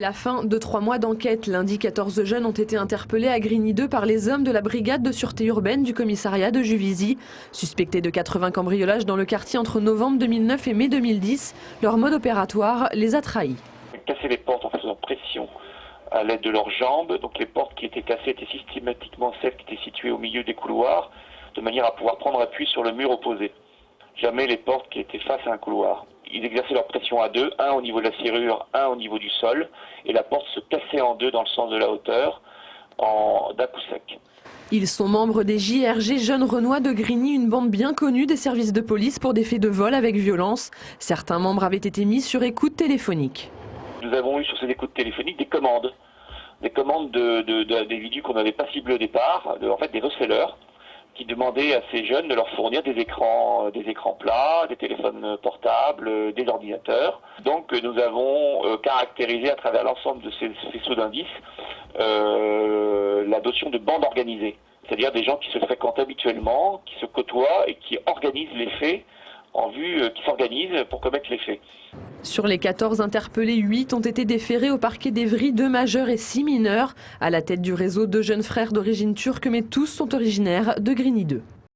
La fin de 3 mois d'enquête. Lundi, 14 jeunes ont été interpellés à Grigny 2 par les hommes de la brigade de sûreté urbaine du commissariat de Juvisy. Suspectés de 80 cambriolages dans le quartier entre novembre 2009 et mai 2010, leur mode opératoire les a trahis. Casser les portes en faisant pression à l'aide de leurs jambes. Donc les portes qui étaient cassées étaient systématiquement celles qui étaient situées au milieu des couloirs, de manière à pouvoir prendre appui sur le mur opposé. Jamais les portes qui étaient face à un couloir. Ils exerçaient leur pression à deux, un au niveau de la serrure, un au niveau du sol, et la porte se cassait en deux dans le sens de la hauteur, d'un coup sec. Ils sont membres des JRG Jeunes Renois de Grigny, une bande bien connue des services de police pour des faits de vol avec violence. Certains membres avaient été mis sur écoute téléphonique. Nous avons eu sur ces écoutes téléphoniques des commandes d'individus qu'on n'avait pas ciblés au départ, en fait des receleurs, qui demandaient à ces jeunes de leur fournir des écrans plats, des téléphones portables, des ordinateurs. Donc nous avons caractérisé à travers l'ensemble de ces faisceaux d'indices la notion de bande organisée, c'est-à-dire des gens qui se fréquentent habituellement, qui se côtoient et qui organisent les faits qui s'organisent pour commettre les faits. Sur les 14 interpellés, 8 ont été déférés au parquet d'Evry, 2 majeurs et 6 mineurs. À la tête du réseau, 2 jeunes frères d'origine turque, mais tous sont originaires de Grigny 2.